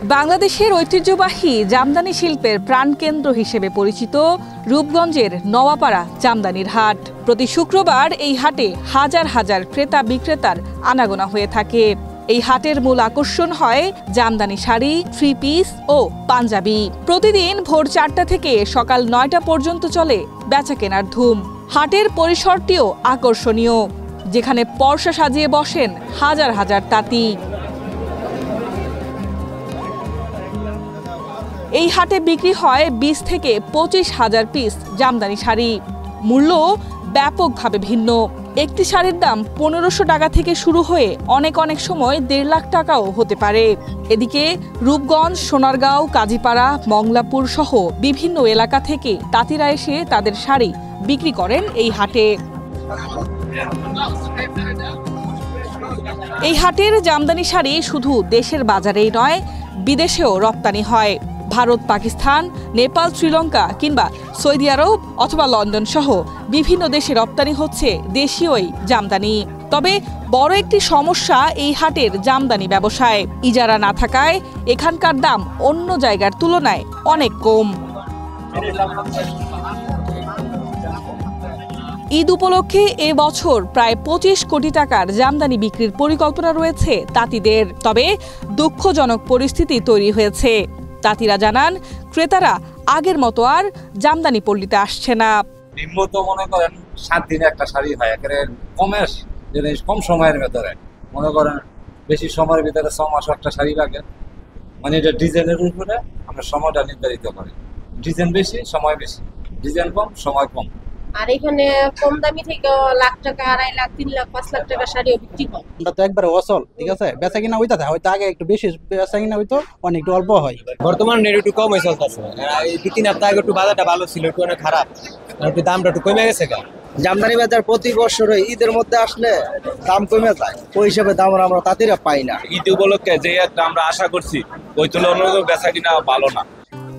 বাংলাদেশের ঐতিহ্যবাহী জামদানি শিল্পের প্রাণকেন্দ্র হিসেবে পরিচিত রূপগঞ্জের নওয়াপাড়া জামদানির হাট। প্রতি শুক্রবার এই হাটে হাজার হাজার ক্রেতা বিক্রেতার আনাগোনা হয়ে থাকে। এই হাটের মূল আকর্ষণ হয় জামদানি শাড়ি, থ্রি পিস ও পাঞ্জাবি। প্রতিদিন ভোর 4টা থেকে সকাল 9টা পর্যন্ত চলে বেচা কেনার ধুম। হাটের পরিসরটিও আকর্ষণীয়, যেখানে পরশা সাজিয়ে বসেন হাজার হাজার তাঁতি। এই হাটে বিক্রি হয় 20 থেকে 25 হাজার পিস জামদানি শাড়ি। মূল্য ব্যাপকভাবে ভিন্ন। একটি শাড়ির দাম 1500 টাকা থেকে শুরু হয়ে অনেক সময় 1.5 লাখ টাকাও হতে পারে। এদিকে রূপগঞ্জ, সোনারগাঁও, কাজীপাড়া, মংলাপুর সহ বিভিন্ন এলাকা থেকে তাঁতিরা এসে তাদের শাড়ি বিক্রি করেন এই হাটে। এই হাটের জামদানি শাড়ি শুধু দেশের বাজারেই নয়, বিদেশেও রপ্তানি হয়। ভারত, পাকিস্তান, নেপাল, শ্রীলঙ্কা কিংবা সৌদি আরব অথবা লন্ডন সহ বিভিন্ন দেশে রপ্তানি হচ্ছে দেশীয়ই জামদানি। তবে বড় একটি সমস্যা এই হাটের জামদানি ব্যবসায়। ইজারা না থাকায় এখানকার দাম অন্য জায়গার তুলনায় অনেক কম। ঈদ উপলক্ষে এবছর প্রায় 25 কোটি টাকার জামদানি বিক্রির পরিকল্পনা রয়েছে তাঁতিদের। তবে দুঃখজনক পরিস্থিতি তৈরি হয়েছে। তাঁতিরা জানান, ক্রেতারা আগের মতো আর জামদানি পল্লীতে আসছে না। নিম্নত মনে করেন 7 দিনে একটা শাড়ি হয়, একেবারে কম সময়ের ভেতরে। মনে করেন বেশি সময়ের ভিতরে 6 মাস একটা শাড়ি লাগে। মানে এটা ডিজাইনের উপরে আমরা সময়টা নির্ধারিত করি। ডিজাইন বেশি, সময় বেশি। ডিজাইন কম, সময় কম। আর এখানে কম দামি থেকে লাখ টাকা, 2.5 লাখ, 3 লাখ, 5 লাখ টাকা শাড়িও বিক্রি হয়। আমরা তো একবারে অসল, ঠিক আছে। বেচা কিনা হইতা থাকে, হয়তো আগে একটু বেশি বেচা কিনা হইতো, অনেক একটু অল্প হয়। বর্তমানে রেট একটু কমই চলতেছে। এই 2-3 হপ্তাহ আগে একটু বাজারটা ভালো ছিল, একটু অনেক খারাপ, একটু দামটা একটু কমে গেছে। জামদানি বাজার প্রতি বছর ঈদের মধ্যে আসলে দাম কমে যায়, ওই হিসাবে দাম আমরা তাঁতিরা পাই না। ঈদ উপলক্ষে যে একটা আমরা আশা করছি ওই তুলনায় বেচা কিনা ভালো না।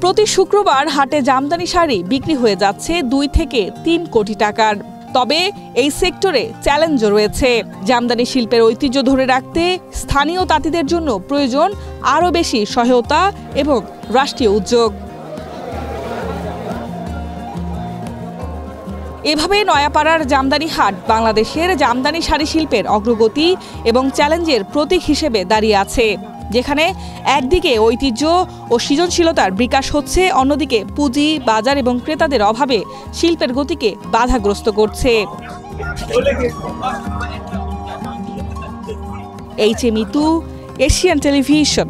প্রতি শুক্রবার হাটে জামদানি শাড়ি বিক্রি হয়ে যাচ্ছে 2 থেকে 3 কোটি টাকার। তবে এই সেক্টরে চ্যালেঞ্জও রয়েছে। জামদানি শিল্পের ঐতিহ্য ধরে রাখতে স্থানীয় তাঁতিদের জন্য প্রয়োজন আরও বেশি সহায়তা এবং রাষ্ট্রীয় উদ্যোগ। এভাবে নয়াপাড়ার জামদানি হাট বাংলাদেশের জামদানি শাড়ি শিল্পের অগ্রগতি এবং চ্যালেঞ্জের প্রতীক হিসেবে দাঁড়িয়ে আছে, যেখানে একদিকে ঐতিহ্য ও সৃজনশীলতার বিকাশ হচ্ছে, অন্যদিকে পুঁজি, বাজার এবং ক্রেতাদের অভাবে শিল্পের গতিকে বাধাগ্রস্ত করছে। H A Mitu, Asian television.